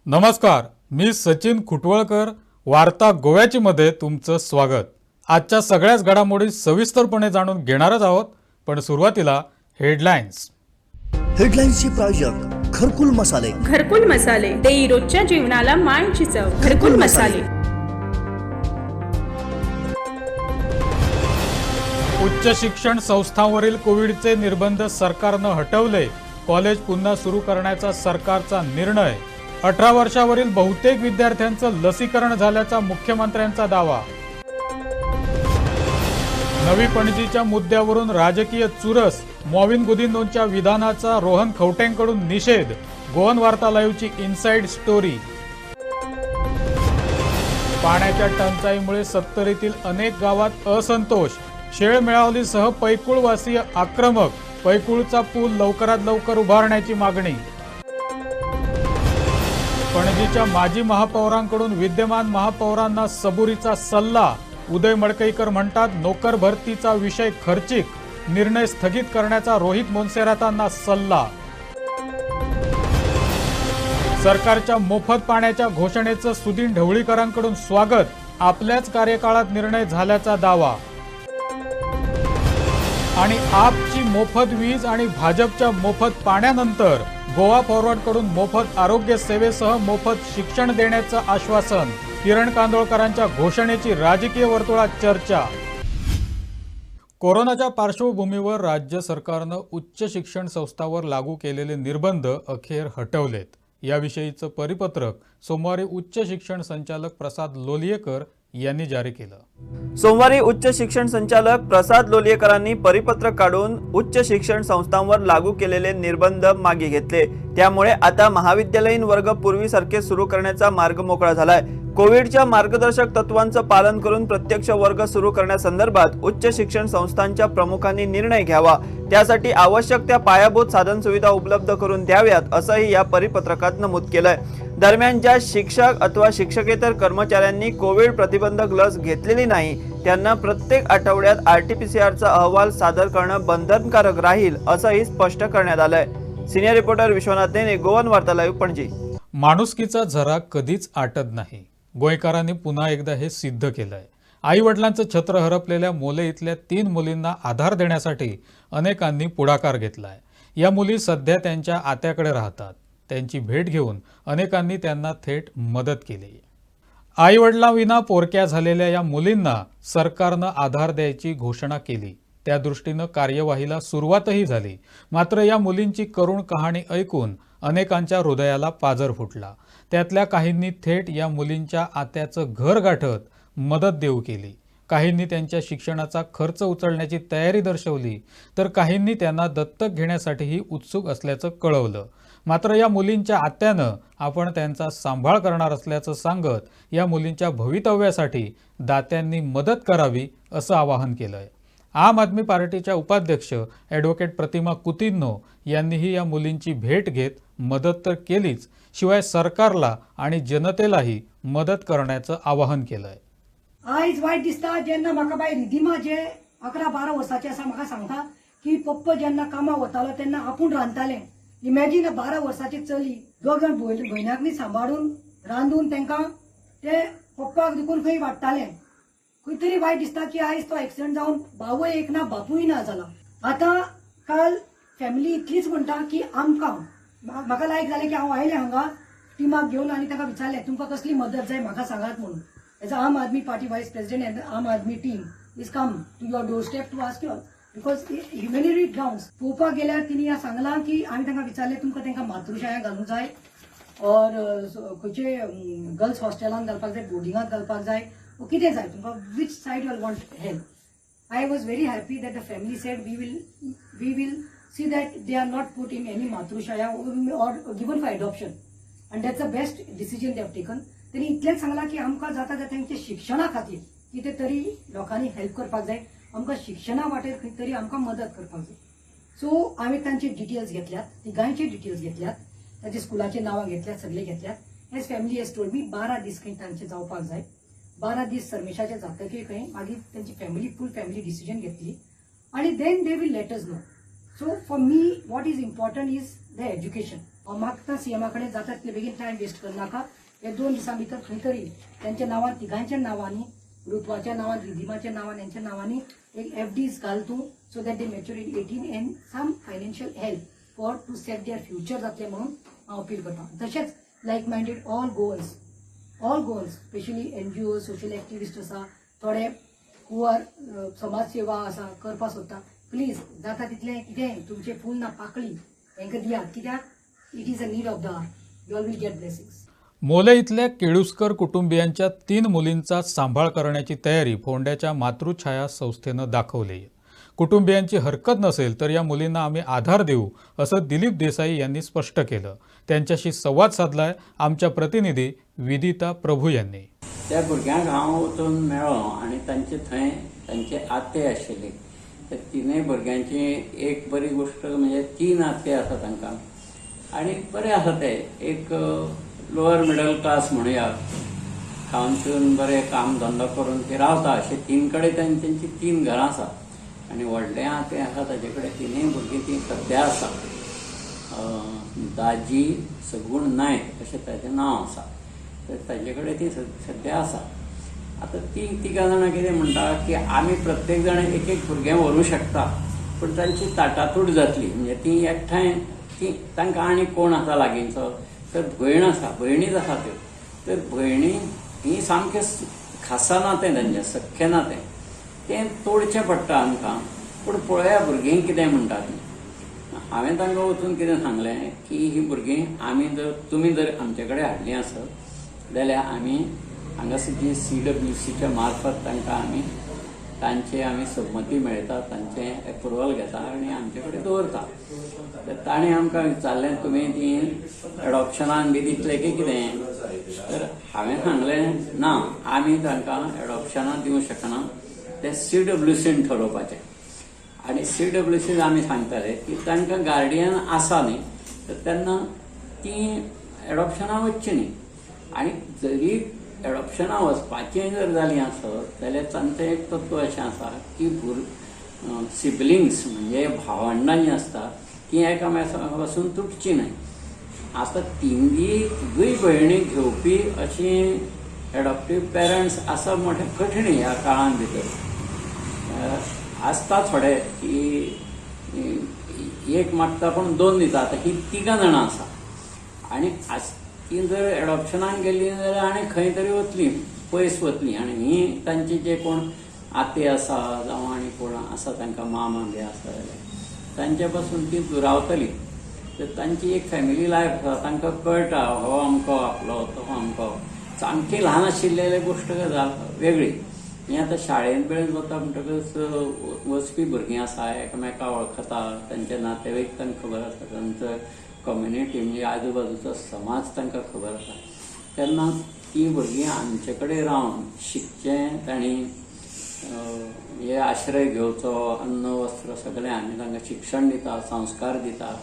नमस्कार, मी सचिन खुटवळकर. वार्ता गोव्याची मध्ये तुमचं स्वागत. आजच्या सगळ्याच घडामोडी सविस्तरपणे जाणून घेणारच आहोत, पण सुरुवातीला हेडलाईन्स. हेडलाईन्सचे प्रायोजक घरकुल मसाले. घरकुल मसाले देई रोजच्या जीवनाला मायेची चव. घरकुल मसाले. उच्च शिक्षण संस्थांवरील कोविडचे निर्बंध सरकारनं हटवले. कॉलेज पुन्हा सुरू करण्याचा सरकारचा निर्णय. 18 वर्षावरील बहुतेक विद्यार्थ्यांचं लसीकरण झाल्याचा मुख्यमंत्र्यांचा दावा. नवी पणजीच्या मुद्द्यावरून राजकीय चुरस. मॉविन गुदिन्होंच्या विधानाचा रोहन खवटेंकडून निषेध. गोवन वार्ता लाईव्हची इनसाइड स्टोरी. पाण्याच्या टंचाईमुळे सत्तरीतील अनेक गावात असंतोष. शेळमेळावलीसह पैकुळवासीय आक्रमक. पैकुळचा पूल लवकरात लवकर उभारण्याची मागणी. पणजीच्या माजी महापौरांकडून विद्यमान महापौरांना सबुरीचा सल्ला. उदय मडकईकर म्हणतात, नोकर भरतीचा विषय खर्चिक. निर्णय स्थगित करण्याचा रोहित मोन्सेरातांना सल्ला. सरकारच्या मोफत पाण्याच्या घोषणेचं सुदीन ढवळीकरांकडून स्वागत. आपल्याच कार्यकाळात निर्णय झाल्याचा दावा. आणि आपची मोफत वीज आणि भाजपच्या मोफत पाण्यानंतर गोवा फॉरवर्डकडून मोफत आरोग्य सेवेसह मोफत शिक्षण देण्याचं आश्वासन. किरण कांदोळकरांच्या घोषणेची राजकीय वर्तुळात चर्चा. कोरोनाच्या पार्श्वभूमीवर राज्य सरकारनं उच्च शिक्षण संस्थांवर लागू केलेले निर्बंध अखेर हटवलेत. याविषयीचं परिपत्रक सोमवारी उच्च शिक्षण संचालक प्रसाद लोलियेकर यांनी जारी केलं. सोमवारी उच्च शिक्षण संचालक प्रसाद लोलियेकरांनी परिपत्रक काढून उच्च शिक्षण संस्थांवर लागू केलेले निर्बंध मागे घेतले. त्यामुळे आता महाविद्यालयीन वर्ग पूर्वीसारखे सुरू करण्याचा मार्ग मोकळा झालाय. कोविडच्या मार्गदर्शक तत्वांचं पालन करून प्रत्यक्ष वर्ग सुरू करण्यासंदर्भात उच्च शिक्षण संस्थांच्या प्रमुखांनी निर्णय घ्यावा. त्यासाठी आवश्यक त्या पायाभूत साधन सुविधा उपलब्ध करून द्याव्यात, असंही या परिपत्रकात नमूद केलंय. दरम्यान ज्या शिक्षक अथवा शिक्षकेतर कर्मचाऱ्यांनी कोविड प्रतिबंधक लस घेतलेली नाही त्यांना प्रत्येक आठवड्यात RT-PCR अहवाल सादर करणं बंधनकारक राहील, असंही स्पष्ट करण्यात आलंय. सिनियर रिपोर्टर विश्वनाथ नेने, गोवन वार्ता लाईव्ह, पणजी. माणुसकीचा झरा कधीच आटत नाही. गोयकरांनी पुन्हा एकदा हे सिद्ध केलंय. आई वडिलांचं छत्र हरपलेल्या मोले इथल्या 3 मुलींना आधार देण्यासाठी अनेकांनी पुढाकार घेतलाय. या मुली सध्या त्यांच्या आत्याकडे राहतात. त्यांची भेट घेऊन अनेकांनी त्यांना थेट मदत केली. आई वडिलांविना पोरक्या झालेल्या या मुलींना सरकारनं आधार द्यायची घोषणा केली. त्या दृष्टीनं कार्यवाहीला सुरुवातही झाली. मात्र या मुलींची करुण कहाणी ऐकून अनेकांच्या हृदयाला पाझर फुटला. त्यातल्या काहींनी थेट या मुलींच्या आत्याचं घर गाठत मदत देऊ केली. काहींनी त्यांच्या शिक्षणाचा खर्च उचलण्याची तयारी दर्शवली, तर काहींनी त्यांना दत्तक घेण्यासाठीही उत्सुक असल्याचं कळवलं. मात्र या मुलींच्या आत्यानं आपण त्यांचा सांभाळ करणार असल्याचं सांगत या मुलींच्या भवितव्यासाठी दात्यांनी मदत करावी असं आवाहन केलंय. आम आदमी पार्टीच्या उपाध्यक्ष ॲडव्होकेट प्रतिमा कुतिन्हो यांनीही या मुलींची भेट घेत मदत तर केलीच, शिवाय सरकारला आणि जनतेलाही मदत करण्याचं आवाहन केलंय. आयज वायट दिसता जेन्ना म्हाका बाय रिधिमा जे 11-12 वर्साचे आसा म्हाका सांगता की पप्पा जेन्ना कामाक वतालो तेन्ना आपूण रांदतालें. इमॅजिन 12 वर्साची चली 2 जाण भयणांकनी सांबाळून रांदून तांकां ते पप्पाक देखून खंय वाडटालें. खंय तरी वायट दिसता की आयज तो एक्सिडंट जावन भावय एक ना बापूय ना जाला. आतां काल फॅमिली इतलीच म्हणटा की आमकां म्हाका लायक जालें की हांव आयलें हांगा टिमाक घेवन आनी ताका विचारलें तुमकां कसली मदत जाय म्हाका सांगात म्हणून. As a Aam Aadmi party vice president and Aam Aadmi team is come to your doorstep to ask you because humanitarian grounds पळोवपाक गेल्यार तिणी सांगलां की आमी तांकां विचारलें तुमकां तांकां मातृशाळेंत घालूंक जाय ऑर खंयचे गर्ल्स हॉस्टेलांत घालपाक जाय, बोर्डिंगांत घालपाक जाय, कितें जाय तुमकां, which side you want help. I was very happy that the family said we will see that they are not put in any मातृशाळा or given for adoption and that's the best decision they have taken. त्यांनी इतलेंच सांगलां की आमकां जाता जाता तांच्या शिक्षणा खातीर कितें तरी लोकांनी हेल्प करपाक जाय, आमकां शिक्षणा वाटेर खंय तरी आमकां मदत करपाक जाय. सो हांवें तांचे डिटेल्स घेतल्यात, तिगांयचे डिटेल्स घेतल्यात, तांच्या स्कुलाचे नांवां घेतल्यात, सगळे घेतल्यात. As family as told me 12 दीस खंय तांचे जावपाक जाय. 12 दीस सरमेशाचे जातकीर खंय मागीर तांची फॅमिली फूल फॅमिली डिसिजन घेतली आणि then they will let us know. So for me, what is important is the education. म्हाका सीएमा कडेन जाता तितले बेगीन टायम वेस्ट करनाका. हे 2 दिसां भितर खंय तरी त्यांच्या नांवान तिगांच्या नांवांनी ऋतुवाच्या नांवान रिधिमाच्या नांवान यांच्या नांवांनी एक एफडीज घाल तूं so that they mature in 18 and some financial help for to set their future जातले म्हणून हांव अपील करता. तशेंच like minded all goers specially NGO social activist आसा, थोडे पुअर समाजसेवा आसा करपा सोदता, प्लीज जाता तितलें कितें तुमचे फूल ना पाकळी हेंकां दियात, कित्याक it is a need of the hour. You all will get blessings. मोले इथल्या केळुस्कर कुटुंबियांच्या 3 मुलींचा सांभाळ करण्याची तयारी फोंड्याच्या मातृछाया संस्थेनं दाखवली आहे. कुटुंबियांची हरकत नसेल तर या मुलींना आम्ही आधार देऊ असं दिलीप देसाई यांनी स्पष्ट केलं. त्यांच्याशी संवाद साधलाय आमच्या प्रतिनिधी विदिता प्रभू यांनी. त्या भुरग्यांक हांव वचून मेळ्ळो आनी तांचे आते आशिल्ले. त्या 3 भुरग्यांची एक बरी गोष्ट म्हणजे 3 आते आसा तांकां आनी बरे आसा ते. एक लोअर मिडल क्लास म्हणुया, खावन पिवन बरें काम धंदो करून ते रावता अशें 3 कडेन तांची 3 घरां आसा. आनी व्हडले आते आसा ताजे कडेन 3 भुरगीं ती सद्या आसा. दाजी सगूण नायक अशें ताचें नांव आसा. तर ताजे कडेन ती सद्या आसा. आतां ती 3 जाणां कितें म्हणटा की आमी प्रत्येक जाण एक भुरगें व्हरूंक शकता, पूण तांची ताटातूट जातली. म्हणजे ती एकठांय तांकां आनी कोण आसा लागींचो, तर भयण आसा, भयणीच आसा त्यो. तर भयणी ही सामकें खासा नातें तांचें, सख्खें नातें. तें तोडचें पडटा आमकां. पूण पळया भुरगीं कितें म्हणटा तीं. हांवें तांकां वचून कितें सांगलें की ही भुरगीं तुमी जर आमचे कडेन हाडलीं आसत जाल्यार आमी हांगासर जी CWCच्या मार्फत तांकां तांचे आमी संमती मेळयता, तांचें एप्रुवल घेता आनी आमचे कडेन दवरता. तर ताणें आमकां विचारलें तुमी ती एडॉप्शनान बी दितले की कितें. तर हांवें सांगलें ना, आमी तांकां एडॉप्शनान दिवंक शकना, तें CWCन ठरोवपाचें. आनी CWCन आमी सांगताले की तांकां गार्डियन आसा न्ही, तर तेन्ना ती एडॉप्शनाक वचची न्ही. आनी जरी एडॉप्शनाक वचपाचें जर जालीं आसत जाल्यार तांचें एक तत्व अशें आसा की सिबलिंग्स म्हणजे भावंडां जीं आसता ती एकामेका पासून तुटची न्हय. आतां तिगूय भयणी घेवपी अशी एडॉप्टीव पेरंट्स आसा मोठे कठीण ह्या काळान भितर. आसता थोडे की एक मागता पण 2 दिता. आतां ही 3 जाणां आसा आनी ती जर एडॉप्शनाक गेली जाल्यार आनी खंय तरी वतली, पयस वतली. आनी ही तांचे जे कोण आते आसा जावं आनी कोण आसा तांकां मामा बी आसा जाल्यार तांचे पासून ती दुरावतली. तर तांची एक फॅमिली लायफ आसा, तांकां कळटा हो अमको आपलो तो अमको. सामकी ल्हान आशिल्ले गोश्ट गजाल वेगळी. हें आतां शाळेंत बिळेंत वता म्हणटकच वचपी भुरगीं आसा, एकामेका वळखता, तांचे नातेवाईक तांकां खबर आसा, तांचो कम्युनिटी म्हणजे आजूबाजूचो समाज तांकां खबर आसा. तेन्ना ती भुरगीं आमचे कडेन रावन शिकचें, तांणी हे आश्रय घेवचो, अन्न वस्त्र सगळें आमी तांकां शिक्षण दिता, संस्कार दिता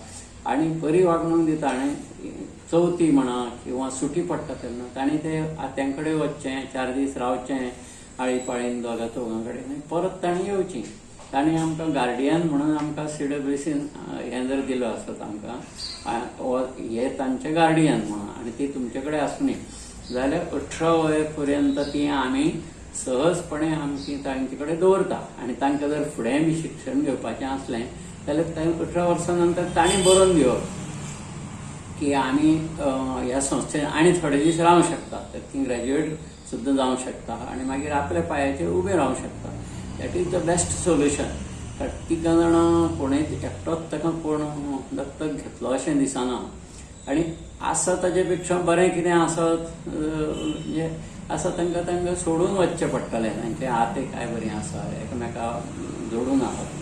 आनी बरी वागणूक दिता. आनी चवथी म्हणा किंवा सुटी पडटा तेन्ना तांणी ते आत्यां कडेन वचचें, 4 दीस रावचें आळी पाळीन दोगा चौगां कडेन, परत तांणी येवचीं. तांणी आमकां गार्डियन म्हणून आमकां CWCन हें जर दिलो आसत आमकां हे तांचे गार्डियन म्हणून आनी ती तुमचे कडेन आसुनी जाल्यार 18 वय पर्यंत ती आमी सहजपणे आमची तांचे कडेन दवरता. आनी तांकां जर फुडें बी शिक्षण घेवपाचें आसलें जाल्यार 18 वर्सां नंतर तांणी बरोवन दिवप की आमी ह्या संस्थेन आनी थोडे दीस रावंक शकता. तर ती ग्रॅज्युएट सुद्दां जावंक शकता आनी मागीर आपल्या पांयाचेर उबे रावंक शकता. That is the best solution. 3 जाणां कोणूय एकटोच ताका कोण दत्तक घेतलो अशें दिसना. आनी आसा ताचे पेक्षा बरें कितें आसत म्हणजे आसा तांकां सोडून वचचें पडटलें. तांचे आते काय बरीं आसा, एकामेका जोडून आसात.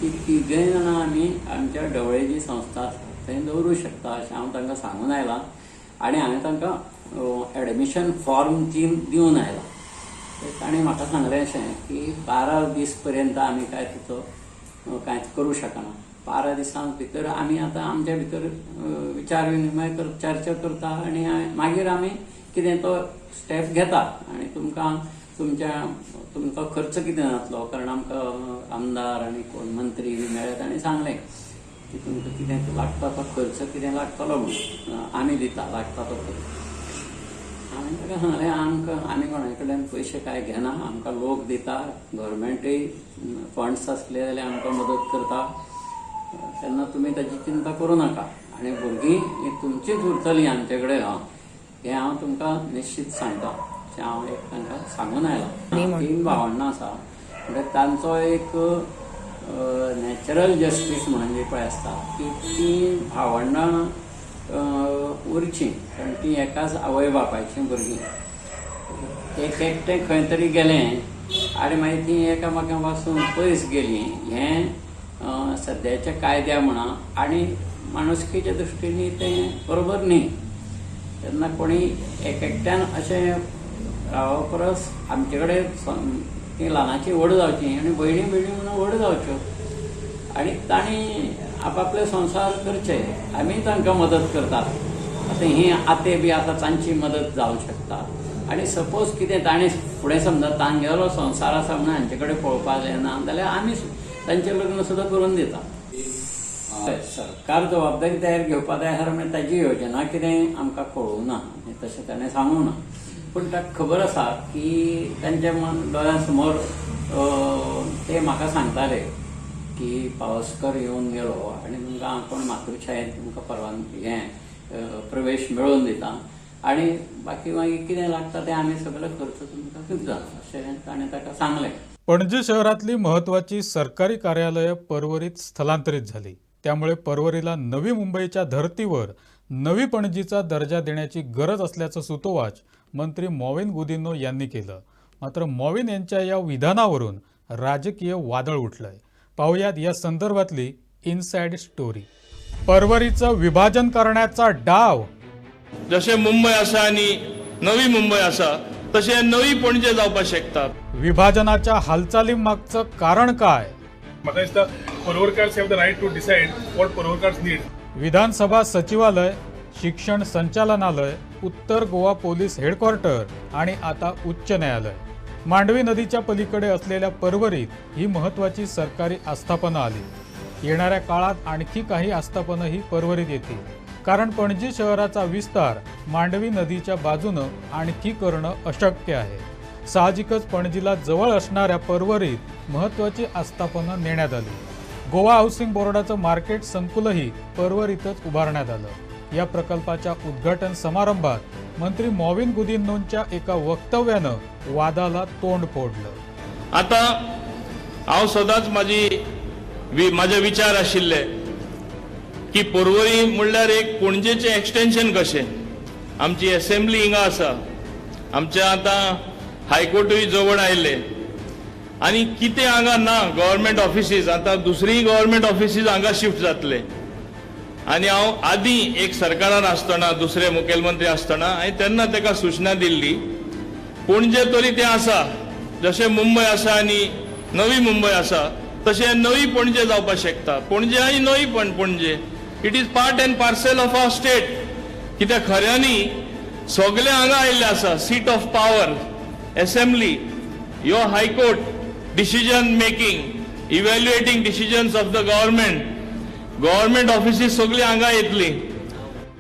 ती 3 जाणां आमी आमच्या ढवळे जी संस्था आसा थंय दवरूं शकता अशें हांव तांकां सांगून आयलां. आनी हांवें तांकां एडमिशन फॉर्म दिवन आयलां. ताणें म्हाका सांगलें अशें की 12 दीस पर्यंत आमी काय तिचो कांयच करूं शकना. 12 दिसां भितर आमी आतां आमच्या भितर विचार विनिमय चर्चा करता आनी मागीर आमी कितें तो स्टेप घेता. आनी तुमचो खर्च कितें जातलो, कारण आमकां आमदार आनी कोण मंत्री बी मेळ्ळे ताणें सांगलें की तुमकां कितें लागता तो खर्च कितें लागतलो म्हणून आमी दिता लागता तो खर्च. हांवें ताका सांगलें आमी कोणा कडल्यान पयशे कांय घेना, आमकां लोक दिता, गव्हर्मेंटूय फंड्स आसले जाल्यार आमकां मदत करता, तेन्ना तुमी ताची चिंता करूं नाका. आनी भुरगीं ही तुमचीच उरतलीं आमचे कडेन हें हांव तुमकां निश्चित सांगता. अशें हांव एक तांकां सांगून आयलां. 3 भावंडां आसा म्हणजे तांचो एक नॅचरल जस्टीस म्हणून जी पळय आसता की ती भावंडां उरचीं, कारण ती एकाच आवय बापायचीं भुरगीं. एक एकटें खंय तरी गेलें आनी मागीर ती एकामेका पासून पयस गेलीं, हें सद्याच्या कायद्या म्हणा आनी माणुसकीच्या दृश्टीन तें बरोबर न्ही. तेन्ना कोणी एक एकट्यान अशें रावप परस आमचे कडेन ती ल्हानाची व्हड जावची आनी भयणी म्हणून व्हड जावच्यो आनी तांणी आपापले संसार करचे. आमी तांकां मदत करतात. आतां ही आते बी आतां तांची मदत जावंक शकता. आनी सपोज कितें ताणें फुडें समजा तांगेलो संसार आसा म्हणून हांचे कडेन पळोवपाक जायना जाल्यार आमी तांचें लग्न सुद्दां करून दिता. सरकार जबाबदारी तयार घेवपा जाय म्हणून ताची योजना कितें आमकां कळूंक ना, तशें ताणें सांगूंक ना. पूण ताका खबर आसा की तांच्या दोळ्यां समोर ते म्हाका सांगताले की पावसकर येवन गेलो आनी तुमकां हांव कोण मातृछायेंत तुमकां परवानगी प्रवेश मेळोवन दिता आनी बाकी मागीर कितें लागता तें आमी सगळे खर्च तुमकां दिता अशें ताणें ताका सांगलें. पणजी शहरातली महत्त्वाची सरकारी कार्यालयं पर्वरीत स्थलांतरित झाली. त्यामुळे पर्वरीला नवी मुंबईच्या धर्तीवर नवी पणजीचा दर्जा देण्याची गरज असल्याचं सुतोवाच मंत्री मॉविन गुदिन्हो यांनी केलं. मात्र मॉविन यांच्या या विधानावरून राजकीय वादळ उठलंय. पाहुयात या संदर्भातली इनसाइड स्टोरी. पर्वरीचं विभाजन करण्याचा डाव. जसे मुंबई आसा आणि नवी मुंबई आसा तसे नवी पणजे जावपाक शकता. विभाजनाच्या हालचालींमागचं कारण काय? म्हाका दिसता पर्वरकार्स have the right to decide what पर्वरकार्स नीड. विधानसभा सचिवालय, शिक्षण संचालनालय, उत्तर गोवा पोलीस हेडक्वार्टर आणि आता उच्च न्यायालय. मांडवी नदीच्या पलीकडे असलेल्या पर्वरीत ही महत्त्वाची सरकारी आस्थापना आली. येणाऱ्या काळात आणखी काही आस्थापनाही पर्वरीत येतील. कारण पणजी शहराचा विस्तार मांडवी नदीच्या बाजूनं आणखी करणं अशक्य आहे. साहजिकच पणजीला जवळ असणाऱ्या पर्वरीत महत्त्वाची आस्थापना नेण्यात आली. गोवा हाऊसिंग बोर्डाचं मार्केट संकुलही पर्वरीतच उभारण्यात आलं. या प्रकल्पाच्या उद्घाटन समारंभात मंत्री मॉविन गुदिन्होंच्या एका वक्तव्यानं वादाला तोंड फोडलं. आता हांव सदांच म्हाजे विचार आशिल्ले की पर्वरी म्हणल्यार एक पणजेचें एक्सटेन्शन कशें. आमची असेंब्ली हिंगा आसा, आमचे आतां हायकोर्टूय जवळ आयिल्ले आनी कितें हांगा ना गव्हर्मेंट ऑफिसीस, आतां दुसरीय गव्हर्मेंट ऑफिसीस हांगा शिफ्ट जातले. आनी हांव आदीं एक सरकारान आसतना दुसरे मुखेलमंत्री आसतना हांवें तेन्ना ताका सूचना दिल्ली पणजे तरी तें आसा, जशें मुंबय आसा आनी नवी मुंबय आसा तशें नवी पणजे जावपाक शकता. पणजे आनी नवी Panaji it is part and parcel of our state. कित्याक खऱ्यांनी सगळे हांगा आयिल्ले आसा. Seat of power, assembly, your high court, decision making, evaluating decisions of the government offices सगळी हांगा येतली.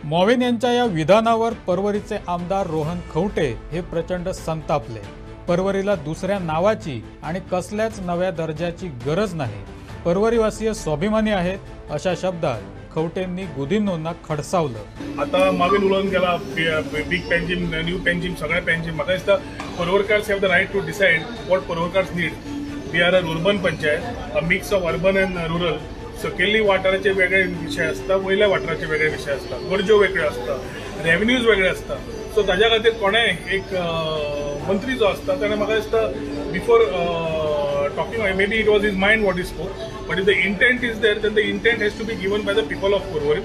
मॉविन यांच्या या विधानावर पर्वरीचे आमदार रोहन खवटे हे प्रचंड संतापले. पर्वरीला दुसऱ्या नावाची आणि कसल्याच नव्या दर्जाची गरज नाही. पर्वरीवासीय स्वाभिमानी आहेत अशा शब्दात खवटेंनी गुदिन्होंना खडसावलं. आता मागील उलोवन गेला बिग पेंजीम, न्यू पेंजीम, सगळ्या पेंजीम. म्हाका दिसता पर्वरकार्स have the right to decide what पर्वरकार्स need. We are an urban panchayat, a mix of urban and rural. सकयल्ली वाठाराचे वेगळे विशय आसता, वयल्या वाठाराचे वेगळे विशय आसता, गरजो वेगळ्यो आसता, रेव्हेन्यूज वेगळे आसता. सो ताज्या खातीर कोणेय एक मंत्री जो आसता ताणें म्हाका दिसता before talking, maybe it was his mind what he spoke, but if the intent is there, then the intent has to be given by the people of Porvorim,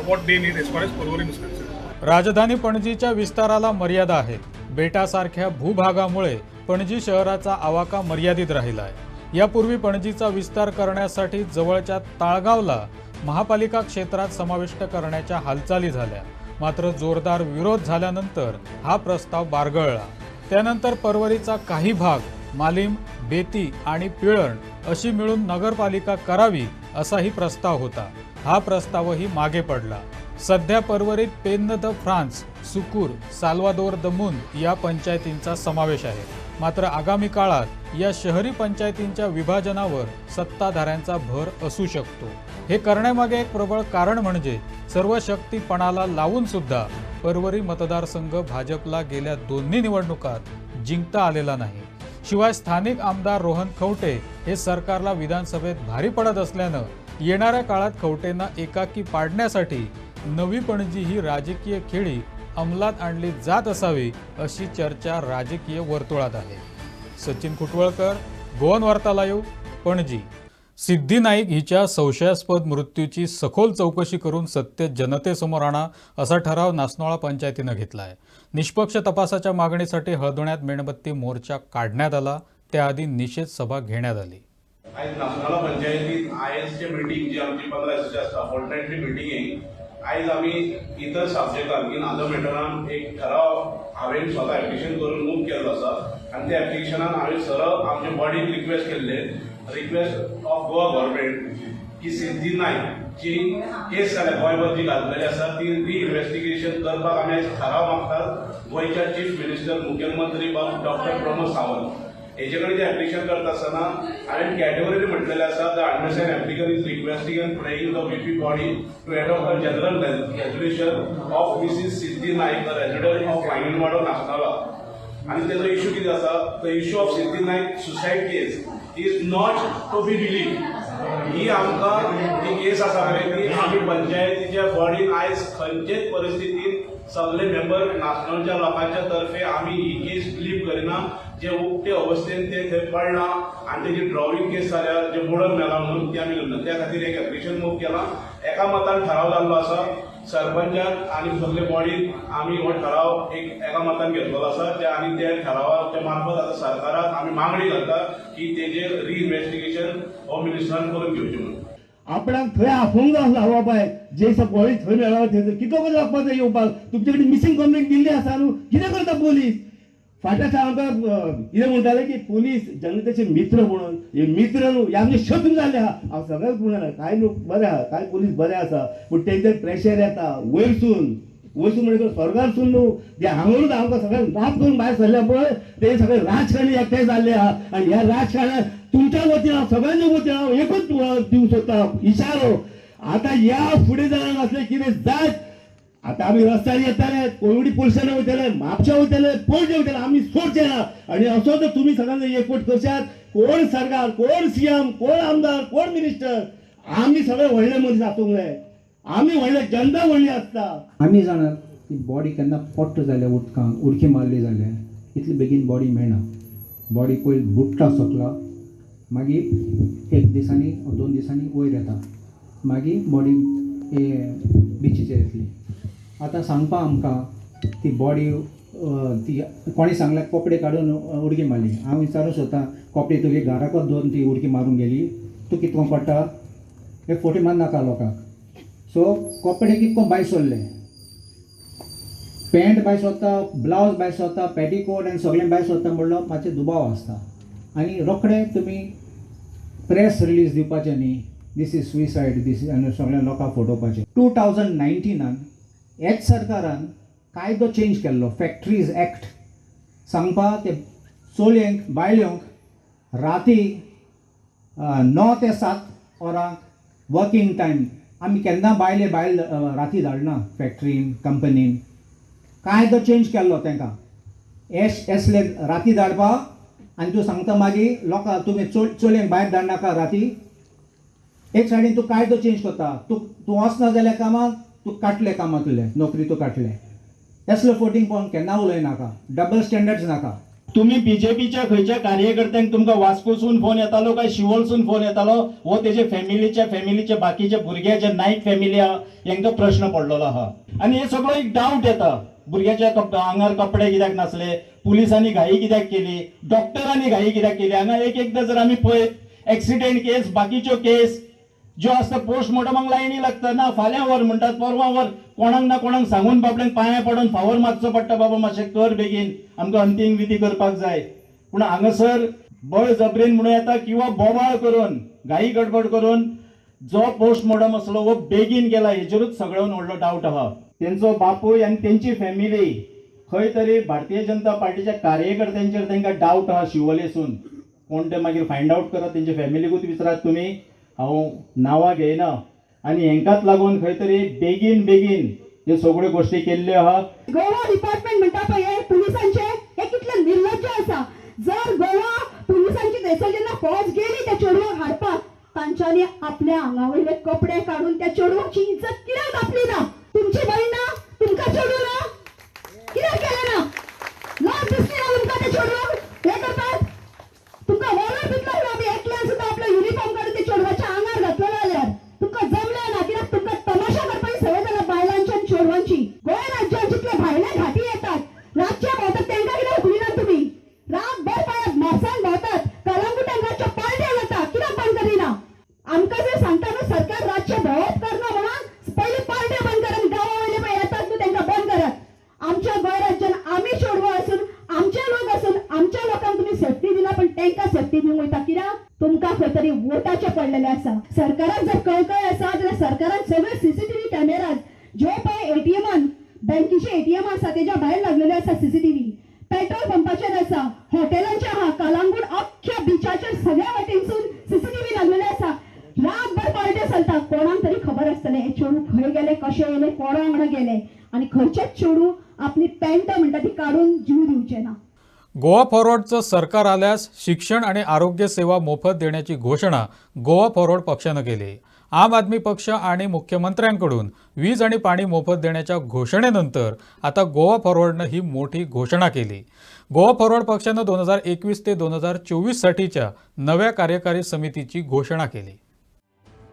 what they need as far as Porvorim is concerned. राजधानी पणजीच्या विस्ताराला मर्यादा आहेत. बेटासारख्या भूभागामुळे पणजी शहराचा आवाका मर्यादित राहिला आहे. यापूर्वी पणजीचा विस्तार करण्यासाठी जवळच्या ताळगावला महापालिका क्षेत्रात समाविष्ट करण्याच्या हालचाली झाल्या. मात्र जोरदार विरोध झाल्यानंतर हा प्रस्ताव बारगळला. त्यानंतर पर्वरीचा काही भाग मालीम, बेती आणि पिळण अशी मिळून नगरपालिका करावी असाही प्रस्ताव होता. हा प्रस्तावही मागे पडला. सध्या परवरीत पेन्न द फ्रान्स, सुकूर, साल्वादोर द मुन या पंचायतींचा समावेश आहे. मात्र आगामी काळात या शहरी पंचायतींच्या विभाजनावर सत्ताधाऱ्यांचा भर असू शकतो. हे करण्यामागे एक प्रबळ कारण म्हणजे सर्व शक्तीपणाला लावून सुद्धा परवरी मतदारसंघ भाजपला गेल्या दोन्ही निवडणुकात जिंकता आलेला नाही. शिवाय स्थानिक आमदार रोहन खवटे हे सरकारला विधानसभेत भारी पडत असल्यानं येणाऱ्या काळात खवटेंना एकाकी पाडण्यासाठी नवी पणजी ही राजकीय खेळी अंमलात आणली जात असावी अशी चर्चा राजकीय वर्तुळात आहे. Sachin Khutwalkar, Goan Varta live, Panaji. सिद्धी नाईक हिच्या संशयास्पद मृत्यूची सखोल चौकशी करून सत्य जनतेसमोर आणा असा ठराव नासनोळा पंचायतीनं घेतला आहे. निष्पक्ष तपासाच्या मागणीसाठी हळदोण्यात मेणबत्ती मोर्चा काढण्यात आला. त्याआधी निषेध सभा घेण्यात आली. आज नासनोळा पंचायतीत आयएसचे मीटिंग जी आमची 15 दिसाची आसता फॉर्टनायटली मीटिंग येयी. आयज आमी इतर सब्जेक्टान इन अदर मॅटरान एक ठराव हांवें स्वता एप्लिकेशन करून मूव केल्लो आसा आनी त्या एप्लिकेशनान हांवें सरळ आमच्या बॉडीक रिक्वेस्ट केल्ले रिक्वेस्ट ऑफ गोवा गव्हर्नमेंट की सिद्धी नाईक जी केस जाल्या गोंयभर जी घातलेली आसा ती रिइन्व्हेस्टिगेशन करपाक आमी आयज ठराव मागतात. गोंयच्या चीफ मिनिस्टर मुख्यमंत्री डॉक्टर प्रमोद सावंत हेजे कडेन जें एप्लिकेशन करता आसतना हांवें कॅटेगोरी म्हटलेलें आसा the understand applicant is requesting and praying the VP body to adopt a general resolution of Mrs Siddhi Naik the resident of वायनवाडो नासनोळा. आनी तेजो इश्यू कितें आसा the issue of Siddhi Naik suicide case is not to be believe. ही आमकां ती केस आसा पळय ती आमी पंचायतीच्या बॉडीन आयज खंयचेच परिस्थितीन सगळे मेंबर नासनोळच्या लोकांच्या तर्फे आमी ही केस बिलीव करिना. जे उक्ते अवस्थेन ते थंय पडला आनी तेजी ड्रॉविंग केस जाल्या जे बुडोवन मेला म्हणून ती आमी करना. त्या खातीर एक एप्लिकेशन मूव केला. एका मतान ठराव जाल्लो आसा. सरपंचान आनी सगळे बॉडीन आमी हो ठराव एका मतान घेतलेलो आसा आनी त्या ठरावाच्या मार्फत आतां सरकाराक आमी मागणी करता की तेजेर रिइन्व्हेस्टिगेशन होम मिनिस्टरान करून घेवचें म्हणून. आपणाक थंय आफोंग आसला बाय जे बॉडी थंय मेळ्ळा थंय कितें करून लागपाक जाय येवपाक. तुमचे कडेन मिसींग कंप्लेंट दिल्ली आसा न्हू कितें करता पोलीस. फाटल्या आमकां कितें म्हणटाले की पोलीस जनतेचे मित्र म्हणून हे मित्र न्हू हे आमचे शत्रू जाले आहा. हांव सगळ्याक म्हणना कांय लोक बरे आहा कांय पोलीस बरे आसा पूण तेंचेर प्रेशर येता वयरसून म्हणजे स्वर्गारसून न्हू जे हांगूनच आमकां सगळ्यांक नाप करून भायर सरल्या पळय ते सगळे राजकारणी एकठांय जाल्ले आहा. आनी ह्या राजकारणात तुमच्या वतीन हांव सगळ्यांच्या वतीन हांव एकूच दिवंक सोदता इशारो आतां ह्या फुडें जाणांक असलें कितें जायत. आता आम्ही रस्त्यार येताले कोविडी पोलिसांना वयतले म्हापशा वयतले पणजे वयतले आमी सोडचे ना. आनी असो जर तुमी सगळ्यांनी एकवट करशात कोण सरकार कोण सीएम कोण आमदार कोण मिनिस्टर आमी सगळे व्हडले मनीस आसूंक जाय. आमी व्हडले जनता व्हडली आसता. आमी जाणात की बॉडी केन्ना पट्ट जाल्या उदकांत उडकी मारली जाल्यार इतले बेगीन बॉडी मेळना. बॉडी पयलीं बुडटा सकला मागीर 1 दिसांनी 2 दिसांनी वयर येता मागीर बॉडी बिचीचेर येतली. आतां सांगपा आमकां ती बॉडी ती कोणी सांगल्यार कपडे काडून उडकी मारली. हांव विचारूं सोदतां कपडे तुगे घराकच दोन ती उडकी मारूंक गेली तूं कितको पडटा हे फोटी मार नाका लोकांक. सो कपडे कितको भायर सरले पॅन्ट भायर सरता ब्लावज भायर सरता पेटीकोट आनी सगळें भायर सरता म्हणल्यार मातशें दुबाव आसता. आनी रोखडे तुमी प्रेस रिलीज दिवपाचें न्ही दीस इज सुसायड दीस आनी सगळ्या लोकांक फटोवपाचें. 2019 हेच सरकारान कायदो चेंज केल्लो फॅक्टरीज एक्ट सांगपा ते चलयांक बायल्यांक राती 9 ते 7 वरांक वर्किंग टायम. आमी केन्ना बायले भायर राती धाडना फॅक्टरीन कंपनीन. कायदो चेंज केल्लो तांकां एसले राती धाडपा आनी तूं सांगता मागीर लोकांक तुमी चलयांक भायर धाडनाका राती. एक सायडीन तूं कायदो चेंज करता तूं वचना जाल्यार कामाक तूं काटले कामांतले नोकरी तूं काटले. असलो फोटींग पळोवन केन्ना उलयनाका. डबल स्टँडर्ड्स नाका. तुम्ही बीजेपीच्या खंयच्या कार्यकर्त्यांक तुमकां वास्कोसून फोन येतालो काय शिवोलसून फोन येतालो वो तेजे फॅमिलीचे बाकीचे भुरगे जे नाईक फॅमिली आहा हांकां प्रश्न पडलेलो आहा. आनी हे सगळो एक डावट येता भुरग्याच्या आंगार कपडे कित्याक नासले पुलिसांनी घाई कित्याक केली डॉक्टरांनी घाई कित्याक केली. हांगा एकदां जर आमी पळयत एक्सिडेंट केस बाकीच्यो केस ज्यो आसता पोस्टमॉर्टमाक लायनी लागता ना फाल्यां वर म्हणटात परवां वर कोणाक ना कोणाक सांगून बाबड्यांक पांयां पडून फावोर मागचो पडटा बाबा मातशें कर बेगीन आमकां अंतीम विधी करपाक जाय. पूण हांगासर बळजबरीन म्हणून येता किंवा बोबाळ करून घाई गडबड करून जो पोस्टमॉर्टम असलो वो बेगीन गेला हेचेरूच सगळ्यान व्हडलो डावट आहा. तेंचो बापूय आनी तेंची फॅमिली खंय तरी भारतीय जनता पार्टीच्या कार्यकर्त्यांचेर तांकां डावट आहा शिवोलेसून. कोण ते मागीर फायंड आउट करात, तेंच्या फॅमिलीकूच विचारात तुमी, हांव नांवां घेयना. आनी हेंकाच लागून खंय तरी बेगीन ह्यो सगळ्यो गोश्टी केल्ल्यो आहा. गोवा डिपार्टमेंट म्हणटा पळय हे पुलिसांचे हे कितले निर्लज्ज आसा. जर गोवा पुलिसांची थंयसर जेन्ना फौज गेली त्या चेडवाक हाडपाक, तांच्यांनी आपल्या आंगावयले कपडे काडून त्या चेडवाची इज्जत कित्याक आपली ना? तुमची बहीण ना, तुमकां चेडूं ना, कित्याक केलें ना? लाज दिसली ना तुमकां त्या चेडवाक हे करतात? तुमकां वॉलर दितलो ना आमी एकल्यान सुद्दां आपलो युनिफॉर्म काडून त्या चेडवाच्या आंगार घातलो जाल्यार तुमकां जमलें ना. कित्याक तुमकां तमाशा करपाची संवय जाला बायलांची आनी चेडवांची. गोंय राज्यांत जितले भायले घाटी येतात रातचे भोंवतात तांकां कित्याक उखलिनात तुमी? रातभर पायात म्हापसान भोंवतात, कलंगुटान रातच्यो पार्ट्यो जाता, कित्याक बंद करिना? आमकां जर सांगता न्हू सरकार रातचे भोंवत करना म्हणून पयलीं पार्ट्यो बंद करात, गांवा वयले पळय येतात न्हू तांकां बंद करात. आमच्या गोंय राज्यात आमी चेडवां आसून आमचे लोक आसून आमच्या लोकांक तुम्ही सेफ्टी दिना, पण तांकां सेफ्टी दिवंक वयता कित्याक? तुमकां खंय तरी वोटाचे पडलेले आसा. सरकाराक जर कळकळ आसा जाल्यार सरकारान सगळे सीसीटीव्ही कॅमेराज ज्यो पळय एटीएमान बँकेचे एटीएम आसा तेज्या भायर लागलेले आसा सीसीटीव्ही, पेट्रोल पंपाचेर आसा, हॉटेलांचे आहा, कलंगूट अख्ख्या बिचाचेर सगळ्या वाटेनसून सीसीटीव्ही लागलेले आसा. रातभर पार्ट्यो चलता. कोणाक तरी खबर आसतलें हे चेडू खंय गेले, कशे येले, कोणा वांगडा गेले, आनी खंयचेच चेडू आपली पॅन्ट म्हणटा ती काडून जीव दिवचे ना. गोवा फॉरवर्डचं सरकार आल्यास शिक्षण आणि आरोग्य सेवा मोफत देण्याची घोषणा गोवा फॉरवर्ड पक्षानं केली. आम आदमी पक्ष आणि मुख्यमंत्र्यांकडून वीज आणि पाणी मोफत देण्याच्या घोषणेनंतर आता गोवा फॉरवर्डनं ही मोठी घोषणा केली. गोवा फॉरवर्ड पक्षानं 2021 ते 2024 साठीच्या नव्या कार्यकारी समितीची घोषणा केली.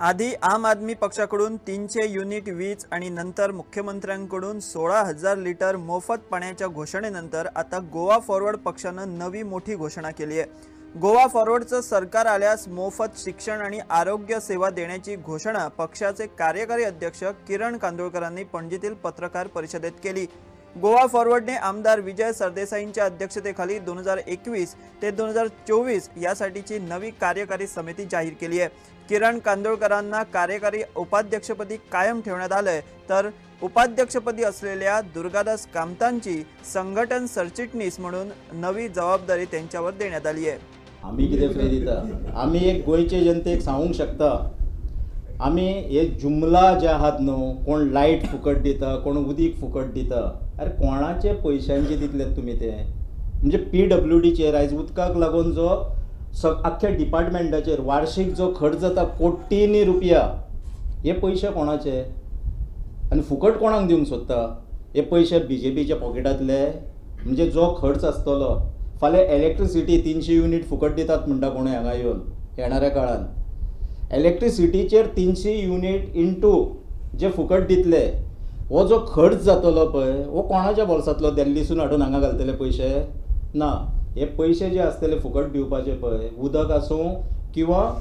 आधी आम आदमी पक्षाकडून 300 युनिट वीज आणि नंतर मुख्यमंत्र्यांकडून 16,000 लिटर मोफत पाण्याच्या घोषणेनंतर आता गोवा फॉरवर्ड पक्षानं नवी मोठी घोषणा केली आहे. गोवा फॉरवर्डचं सरकार आल्यास मोफत शिक्षण आणि आरोग्य सेवा देण्याची घोषणा पक्षाचे कार्यकारी अध्यक्ष किरण कांदोळकरांनी पणजीतील पत्रकार परिषदेत केली. गोवा फॉरवर्डने आमदार विजय सरदेसाईंच्या अध्यक्षतेखाली 2021 ते 2024 यासाठीची नवी कार्यकारी समिती जाहीर केली आहे. किरण कांदोळकरांना कार्यकारी उपाध्यक्षपदी कायम ठेवण्यात आलंय, तर उपाध्यक्षपदी असलेल्या दुर्गादास कामतांची संघटन सरचिटणीस म्हणून नवी जबाबदारी त्यांच्यावर देण्यात आली आहे. आम्ही कितें फ्री दिता? आम्ही एक गोंयचे जनतेक सांगूंक शकता, आम्ही हे जुमला जे आहात न्हू, कोण लायट फुकट दिता, कोण उदीक फुकट दिता, अरे कोणाचे पयशांचे दितलेत तुमी ते? म्हणजे PWDचेर आयज उदकाक लागून जो अख्ख्या डिपार्टमेंटाचेर वार्षिक जो खर्च जाता कोट्टींनी रुपया, हे पयशे कोणाचे आनी फुकट कोणाक दिवंक सोदता? हे पयशे BJPच्या पॉकेटांतले? म्हणजे जो खर्च आसतलो, फाल्यां इलेक्ट्रिसिटी 300 युनिट फुकट दितात म्हणटा कोणूय हांगा येवन येणाऱ्या काळान, इलेक्ट्रिसिटीचेर 300 युनिट इंटू जे फुकट दितले, हो जो खर्च जातलो पळय, हो कोणाच्या बोल्सांतलो? दिल्लीसून हाडून हांगा घालतले पयशे? ना, हे पयशे जे आसतले फुकट दिवपाचे पळय, उदक आसूं किंवा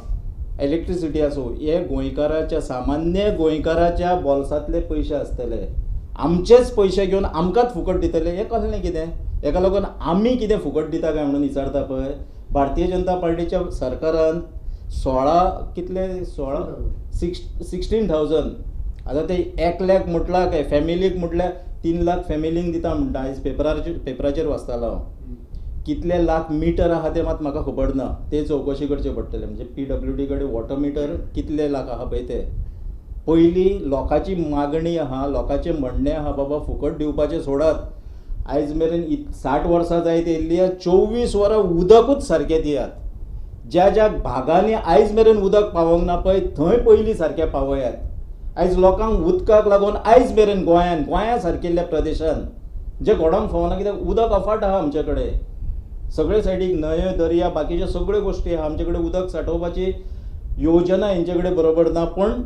इलेक्ट्रिसिटी आसूं, हे गोंयकाराच्या सामान्य गोंयकाराच्या बोल्सांतले पयशे आसतले. आमचेच पयशे घेवन आमकांच फुकट दितले, हे कसलें कितें? हेका लागून आमी कितें फुकट दिता काय म्हणून विचारता पळय. भारतीय जनता पार्टीच्या सरकारान 16,000 आता ते 1 लाख म्हटला काय, फॅमिलीक म्हटल्यार 3 लाख फॅमिलींक दिता म्हणटा. आयज पेपराचेर वाचतालो हांव. कितले लाख मिटर आहा ते मात म्हाका खबर ना, ते चवकशी करचे पडटले. म्हणजे PWD कडेन वॉटर मिटर कितले लाख आहा पळय ते. पयलीं लोकांची मागणी आहा, लोकांचें म्हणणें आहा बाबा फुकट दिवपाचें सोडात. आयज मेरेन 60 वर्सां जायत येयल्ली, 24 वरां उदकूच सारकें दियात. ज्या ज्या भागांनी आयज मेरेन उदक पावोंक ना पळय, थंय पयलीं सारकें पावयात. आयज लोकांक उदकाक लागून आयज मेरेन गोंया सारकिल्ल्या प्रदेशांत जे घोडोंक फावना, कित्याक उदक अफाट आहा आमचे कडेन. सगळे सायडीक न्हंयो, दर्या, बाकीच्यो सगळ्यो गोश्टी आहा. आमचे कडेन उदक सांठोवपाची योजना हेंचे कडेन बरोबर ना, पण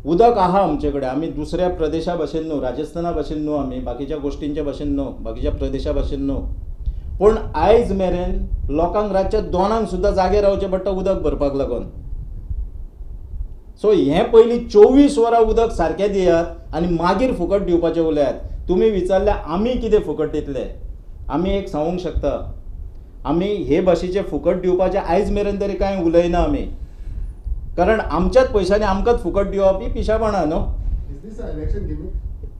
उदक आहा आमचे कडेन. आमी दुसऱ्या प्रदेशा भाशेन न्हू, राजस्थाना भाशेन न्हू, आमी बाकीच्या गोश्टींच्या भाशेन न्हू, बाकीच्या प्रदेशा भाशेन न्हू. पूण आयज मेरेन लोकांक रातच्या 2 सुद्दां जागे रावचें पडटा उदक भरपाक लागून. सो हें पयलीं 24 वरां उदक सारकें दियात आनी मागीर फुकट दिवपाचें उलयात. तुमी विचारल्यार आमी कितें फुकट दितले? आमी एक सांगूंक शकता, आमी हे भाशेचे फुकट दिवपाचें आयज मेरेन तरी कांय उलयना आमी. कारण आमच्याच पयशांनी आमकांच फुकट दिवप ही पिशापणां न्हू.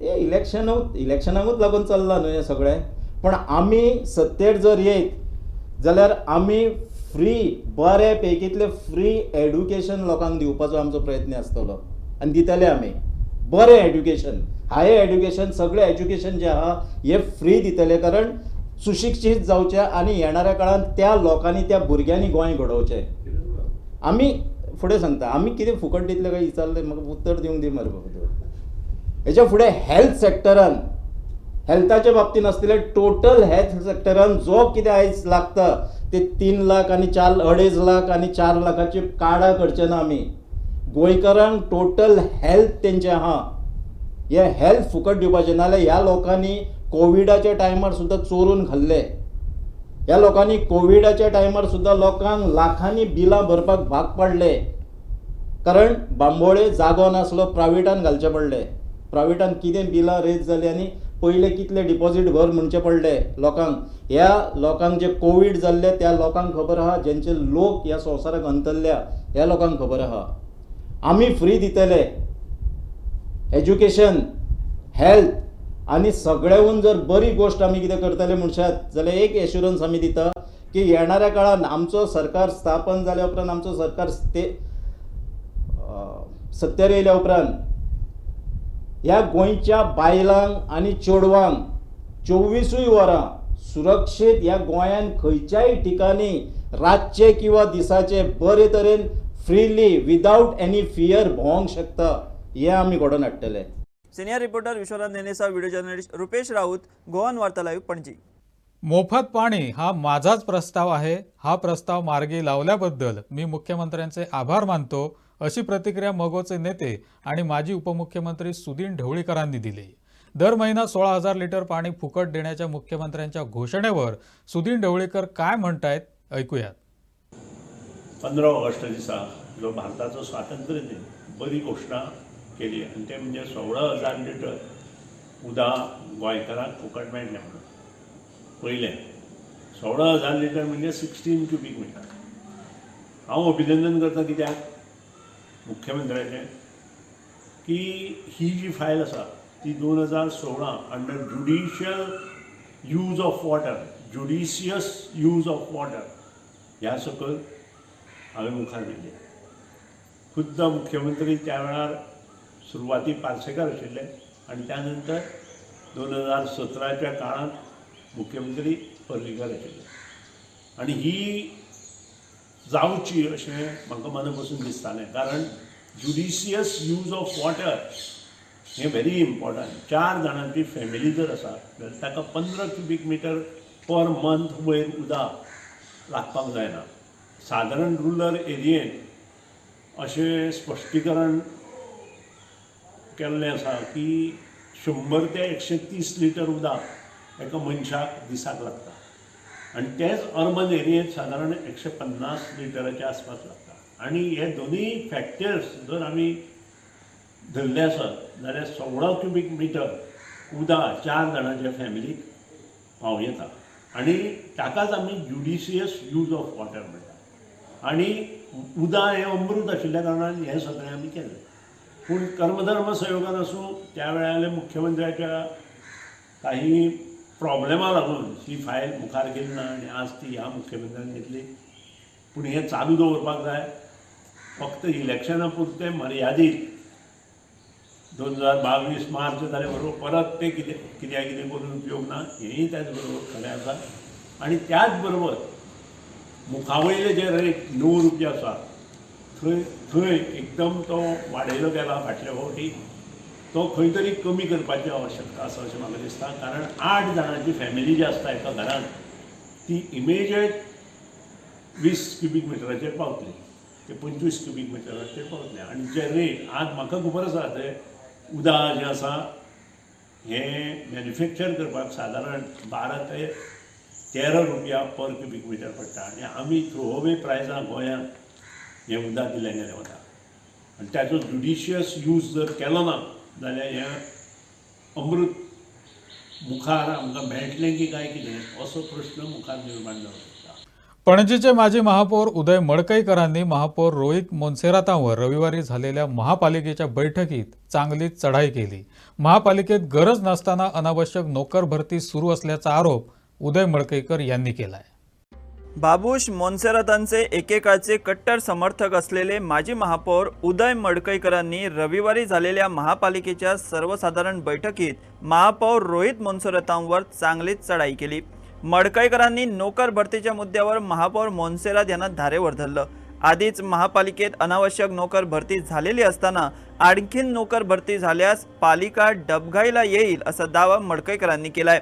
हे इलेक्शनाकूच लागून चल्लां न्हू हें सगळें. पण आमी सत्तेर जर येयत जाल्यार आमी फ्री बरे पैकीतले फ्री एड्युकेशन लोकांक दिवपाचो आमचो प्रयत्न आसतलो आनी दितले आमी. बरें एड्युकेशन, हायर एड्युकेशन, सगळें एज्युकेशन जें आहा हें फ्री दितले. कारण सुशिक्षीत जावचे आनी येणाऱ्या काळात त्या लोकांनी त्या भुरग्यांनी गोंय घडोवचें. आमी फुडें सांगता आमी कितें फुकट दितले काय विचारलें म्हाका उत्तर दिवंक दी मरे बाबा. हेच्या फुडें हेल्थ सेक्टरान, हेल्थाच्या बाबतींत आसतले टोटल हेल्थ सेक्टरान जो कितें आयज लागता ते 3 लाख आनी 2.5 लाख आनी 4 लाखाचे कार्डां करचे ना आमी. गोंयकारांक टोटल हेल्थ तेंचे आहा. हे हेल्थ फुकट दिवपाचें. नाल्यार ह्या लोकांनी कोविडाच्या टायमार सुद्दां चोरून खाल्ले. ह्या लोकांनी कोविडाच्या टायमार सुद्दां लोकांक लाखांनी बिलां भरपाक भाग पडले. कारण बांबोळे जागो नासलो, प्रायवेटान घालचे पडले. प्रायवेटान कितें बिलां रेज जाली आनी पयले कितले डिपॉझीट भर म्हणचे पडले लोकांक. ह्या लोकांक जे कोविड जाल्ले त्या लोकांक खबर आहा, जेंचे लोक ह्या संवसाराक अंतरल्या ह्या लोकांक खबर आहा. आमी फ्री दितले एज्युकेशन, हेल्थ आनी सगळ्याहून जर बरी गोश्ट आमी कितें करतले म्हणशात जाल्यार एक एश्युरन्स आमी दिता की येणाऱ्या काळान आमचो सरकार स्थापन जाल्या उपरांत, आमचो सरकार सत्तेर येयल्या उपरांत ह्या गोंयच्या बायलांक आनी चेडवांक 24 वरां सुरक्षीत ह्या गोंयान खंयच्याय ठिकाणी रातचे किंवा दिसाचे बरे तरेन फ्रीली विदाउट एनी फियर भोंवंक शकता. हे आमी घडोवन हाडटले. सिनियर रिपोर्टर विश्वनाथ नेनेसा, video journalist Rupesh Raut, Goan Varta live, Panaji. मोफत पाणी हा माझाच प्रस्ताव आहे. हा प्रस्ताव मार्गी लावल्याबद्दल मी मुख्यमंत्र्यांचे आभार मानतो, अशी प्रतिक्रिया मगोचे नेते आणि माजी उपमुख्यमंत्री सुदीन ढवळीकरांनी दिली. दर महिना 16,000 लिटर पाणी फुकट देण्याच्या मुख्यमंत्र्यांच्या घोषणेवर सुदीन ढवळीकर काय म्हणतायत ऐकूयात. 15 ऑगस्ट दिसा जो भारताचो स्वातंत्र्य दिन बरी घोषणा केली आणि ते म्हणजे 16,000 लिटर उदक गोंयकारांक फुकट मेळटलें म्हणून. पयलें 16,000 लिटर म्हणजे 16 क्युबिक मिटर. हांव अभिनंदन करता कित्याक मुख्यमंत्र्याचें की ही जी फायल आसा ती 2016 under judicial use of water, judicious use of water ह्या सकयल हांवें मुखार दिल्ली. खुद्द मुख्यमंत्री त्या वेळार सुरवाती पार्सेकार आशिल्ले आनी त्या नंतर 2017च्या काळांत मुख्यमंत्री पर्रीकर आशिल्ले. आनी ही जावची अशें म्हाका मना पासून दिसतालें. कारण ज्युडिशियस यूज ऑफ वॉटर हें व्हेरी इम्पॉर्टंट. 4 जाणांची फॅमिली जर आसा जाल्यार ताका 15 क्युबिक मिटर पर मंथ वयर उदक लागपाक जायना. सादारण रुरल एरियेंत अशें स्पश्टीकरण केल्लें आसा की 100 ते 130 लिटर उदक एका मनशाक दिसाक लागता आनी तेच अर्बन एरियेंत सादारण 150 लिटराच्या आसपास लागता. आनी हे दोनूय फॅक्टर्स जर आमी धरले आसत जाल्यार 16 क्युबिक मिटर उदक 4 जाणांच्या फॅमिलीक पावं येता. आनी ताकाच आमी ज्युडिशियस यूज ऑफ वॉटर म्हणटा. आनी उदक हें अमृत आशिल्ल्या कारणान हें सगळें आमी केलें. पूण कर्मधर्म संयोगान आसूं त्या वेळार मुख्यमंत्र्याच्या काही प्रॉब्लेमा लागून ही फायल मुखार गेली ना आनी आज ती ह्या मुख्यमंत्र्यान घेतली. पूण हें चालू दवरपाक जाय. फक्त इलेक्शना पुरते मर्यादीत 2022 मार्च जाले बरोबर परत ते कितें करून उपयोग ना. हेंय त्याच बरोबर खरें आसा. आनी त्याच बरोबर मुखावयले जे रेट 9 रुपया आसा थंय एकदम तो वाडयलो गेला फाटल्या फावटी. तो खंय तरी कमी करपाची आवश्यकता आसा अशें म्हाका दिसता. कारण 8 जाणांची फॅमिली जी आसता एका घरांत ती इमिजिएट 20 क्युबिक मिटराचेर पावतली, ते 25 क्युबिक मिटराचेर पावतले. आनी जे रेट आज म्हाका खबर आसा ते उदक जें आसा हें मॅन्युफॅक्चर करपाक सादारण 12 ते 13 रुपया पर क्युबिक मिटर पडटा. आनी आमी थ्रोअवे प्रायजां गोंयांत हें उदक दिलें गेलें वता. आनी ताचो ज्युडिशियस यूज जर केलो ना जाल्यार हें अमृत मुखार आमकां मेळटलें की काय कितें असो प्रश्न मुखार निर्माण जावं शकता. पणजीचे माजी महापौर उदय मडकईकरांनी महापौर रोहित मोन्सेरातांवर रविवारी झालेल्या महापालिकेच्या बैठकीत चांगलीच चढाई केली. महापालिकेत गरज नसताना अनावश्यक नोकर भरती सुरू असल्याचा आरोप उदय मडकईकर यांनी केलाय. बाबूश मोन्सेरातांचे एकेकाळचे कट्टर समर्थक असलेले माजी महापौर उदय मडकईकरांनी रविवारी झालेल्या महापालिकेच्या सर्वसाधारण बैठकीत महापौर रोहित मोन्सेरातांवर चांगलीच चढाई केली. मडकईकरांनी नोकर भरतीच्या मुद्द्यावर महापौर मोन्सेरात यांना धारेवर धरलं. आधीच महापालिकेत अनावश्यक नोकर भरती झालेली असताना आणखीन नोकर भरती झाल्यास पालिका डबघाईला येईल असा दावा मडकईकरांनी केलाय.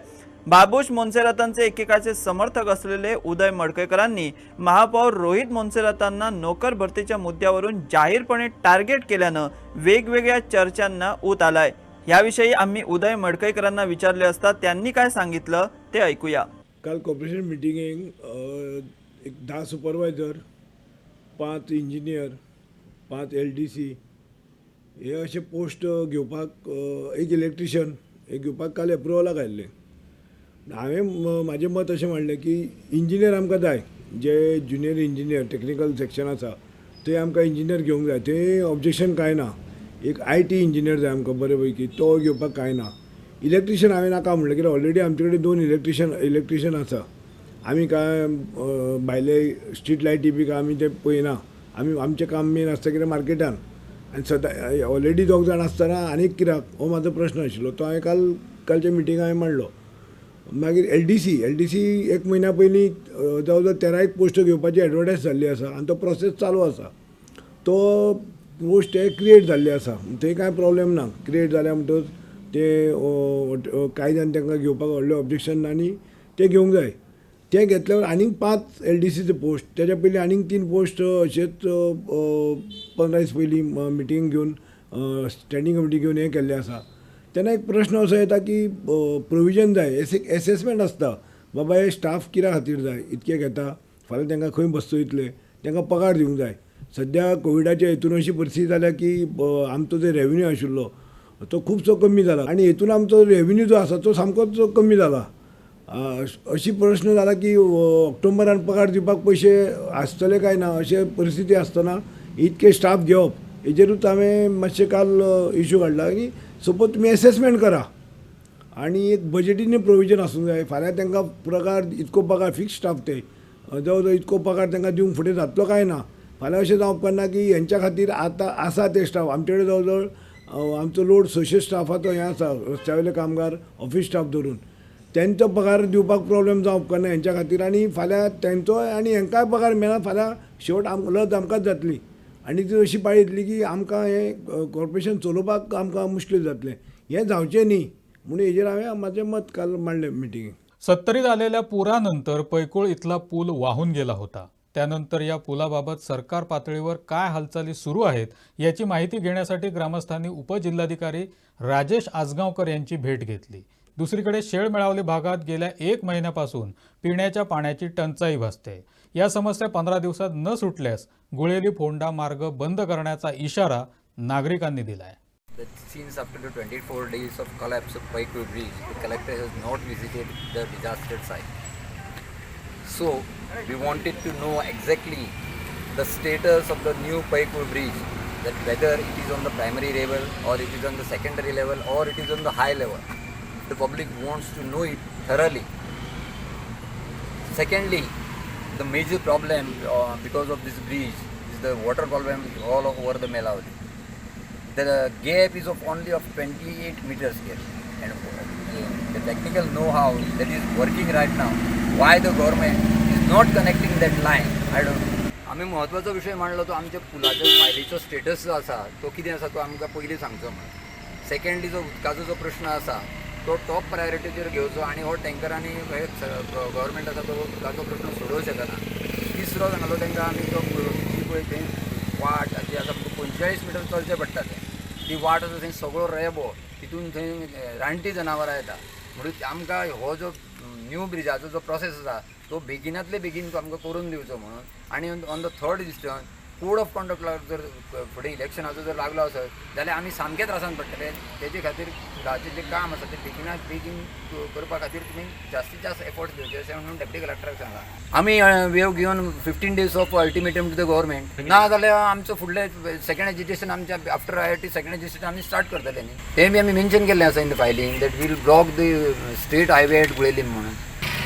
बाबूश मोन्सेरातांचे एकेकाचे समर्थक असलेले उदय मडकईकरांनी महापौर रोहित मोन्सेरातांना नोकर भरतीच्या मुद्द्यावरून जाहीरपणे टार्गेट केल्यानं वेगवेगळ्या चर्चांना ऊत आलाय. याविषयी आम्ही उदय मडकईकरांना विचारले असता त्यांनी काय सांगितलं ते ऐकूया. काल कॉर्पोरेशन मिटिंगेक एक 10 सुपरवायझर, 5 इंजिनियर, 5 LDC हे असे पोस्ट घेवपाक, एक इलेक्ट्रिशियन हे घेवपाक काल एप्रुवलाक आयिल्ले. हांवें म्हाजें मत अशें मांडलें की इंजिनियर आमकां जाय, जे ज्युनियर इंजिनियर टेक्निकल सेक्शन आसा ते आमकां इंजिनियर घेवंक जाय, ते ऑब्जेक्शन कांय ना. एक IT इंजिनियर जाय आमकां बरे पैकी, तो घेवपाक कांय ना. इलेक्ट्रिशियन हांवें नाका म्हणलें कित्याक ऑलरेडी आमचे कडेन 2 इलेक्ट्रिशियन आसा. आमी काय भायले स्ट्रीट लायटी बी काय आमी ते पळयना. आमचें काम मेन आसता कितें मार्केटान, आनी सदां ऑलरेडी 2 जाण आसतना आनीक कित्याक हो म्हाजो प्रश्न आशिल्लो. तो हांवें कालच्या मिटिंगाक हांवें मांडलो. मागीर LDC 1 म्हयन्या पयलीं जवळ जवळ 13 पोस्ट घेवपाची एडवर्टायज जाल्ली आसा आनी तो प्रोसेस चालू आसा. तो पोस्ट हे क्रिएट जाल्ले आसा, थंय कांय प्रॉब्लेम ना. क्रिएट जाल्या म्हणटच ते कायद्यान तांकां घेवपाक व्हडलें ऑब्जेक्शन ना आनी ते घेवंक जाय. ते घेतल्यावर आनीक 5 LDCचे पोस्ट, तेच्या पयलीं आनीक 3 पोस्ट अशेच 15 दीस पयलीं मिटींग घेवन स्टँडींग कमिटी घेवन हें केल्लें आसा. तेन्ना एक प्रश्न असो येता की प्रोविजन जाय, एसेसमेंट आसता. बाबा हे स्टाफ कित्या खातीर जाय, इतके घेता, फाल्यां तांकां खंय बसयतले, तांकां पगार दिवंक जाय. सद्या कोविडाच्या हेतून अशी परिस्थिती जाल्या की आमचो जो रेव्हेन्यू आशिल्लो तो खूबसो कमी जाला आनी हेतून आमचो रेव्हेन्यू जो आसा तो सामकोच कमी जाला. अशी प्रश्न जाला की ऑक्टोबरान पगार दिवपाक पयशे आसतले काय ना अशे परिस्थिती आसतना इतके स्टाफ घेवप, हेजेरूच हांवें मातशें काल इश्यू काडला की सपोज तुमी एसेसमेंट करा आनी एक बजेटीन प्रोविजन आसूंक जाय. फाल्यां तांकां पगार इतको पगार फिक्स स्टाफ ते जवळ जवळ इतको पगार तांकां दिवंक फुडें जातलो काय ना. फाल्यां अशें जावप ना की हेंच्या खातीर आतां आसा ते स्टाफ, आमचे कडेन जवळ जवळ आमचो लोड 600 स्टाफाचो हें आसा, रस्त्यावयले कामगार, ऑफिस स्टाफ धरून, तेंचो पगार दिवपाक प्रॉब्लेम जावप ना हेंच्या खातीर. आनी फाल्यां तेंचो आनी हेंकाय पगार मेळना, फाल्यां शेवट लज आमकांच जातली आनी ती अशी पाळी येतली की आमकां हें कॉर्पोरेशन चलोवपाक आमकां मुश्कील जातलें. हें जावचें न्ही म्हणून हेजेर हांवें म्हाजें मत काल मांडलें मिटिंगेक. 70 आलेल्या पुरानंतर पैकुळ इथला पूल वाहून गेला होता. त्यानंतर या पुलाबाबत सरकार पातळीवर काय हालचाली सुरू आहेत याची माहिती घेण्यासाठी ग्रामस्थांनी उपजिल्हाधिकारी राजेश आजगावकर यांची भेट घेतली. दुसरीकडे शेळमेळावली भागात गेल्या 1 महिन्यापासून पिण्याच्या पाण्याची टंचाई भासते. या समस्या 15 दिवसात न सुटल्यास गुळेली फोंडा मार्ग बंद करण्याचा इशारा नागरिकांनी दिलाय. Since after the 24 days of collapse of Paikul Bridge, the collector has not visited the disaster site. So, we wanted to know exactly the status of the new Paikul Bridge, that whether it is on the primary level or it is on the secondary level or it is on the high level. The public wants to know it thoroughly. Secondly, the major problem because of this bridge is the water problem all over the Melavati. The gap is only of 28 meters here, and the technical know-how that is working right now, why the government is not connecting that line, I don't know. आम्ही महत्वाचा विषय मांडलो तो आमच्या पुलाच्या फायलीचो status जो आसा तो कितें आसा तो आमकां पयलीं सांगचो म्हणून. सेकंडली जो उदकाचो जो प्रश्न आसा तो टॉप प्रायोरिटीचेर घेवचो आनी हो टँकरांनी गव्हर्मेंट आसा तो उदकाचो प्रश्न सोडोवंक शकना. तिसरो सांगलो तांकां आमी तो पळय थंय वाट ती आसा 45 मिटर चलचें पडटा तें. ती वाट आसा थंय सगळो रेबो, तितून थंय रानटी जनावरां येता. म्हणून आमकां हो जो न्यू ब्रिजाचो जो प्रोसेस आसा तो बेगिनांतले बेगीन आमकां करून दिवचो म्हणून. आनी on the third instance code of conduct जर फुडें इलेक्शनाचो जर लागलो आसत जाल्यार आमी सामकें त्रासान पडटले. तेजे खातीर फुडाचें जें काम आसा तें बेगिनात बेगीन करपा खातीर तुमी जास्तीत जास्त एफर्ट्स घेवचे अशें म्हणून डेप्युटी कलेक्टराक सांगला. आमी we have given 15 days of ultimatum to the government. ना जाल्यार आमचो फुडलें सेकंड एज्युकेशन आमच्या आफ्टर IIT सेकंड एज्युकेशन आमी स्टार्ट करतले न्ही. तें बी आमी मेन्शन केल्लें आसा in the filing that will block the state highway at Gulelim म्हणून.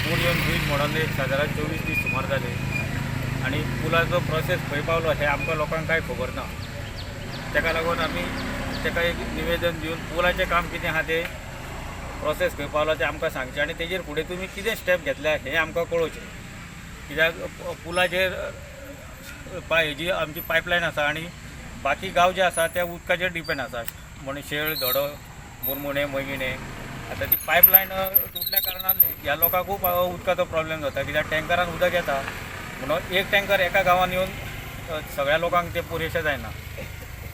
पूल येवन ब्रीज म्हणून एक सादारण 24 दीस सुमार जाले आनी पुलाचो प्रोसेस खंय पावलो हें आमकां लोकांक कांय खबर ना. ताका लागून आमी ताका एक निवेदन दिवन पुलाचें काम कितें आहा तें प्रोसेस खंय पावलो तें आमकां सांगचें आनी तेजेर फुडें तुमी कितें स्टेप घेतल्या हें आमकां कळोवचें. कित्याक पुलाचेर हेजी आमची पायपलायन आसा आनी बाकी गांव जे आसा त्या उदकाचेर डिपेंड आसा. म्हणून शेळ, दोडो, मुरमुणे, मयगिणे. आतां ती पायपलायन तुटल्या कारणान ह्या लोकांक खूब उदकाचो प्रॉब्लेम जाता. कित्याक टँकरान उदक येता म्हणून एक टँकर एका गांवांत येवन सगळ्या लोकांक तें पुरेशें जायना.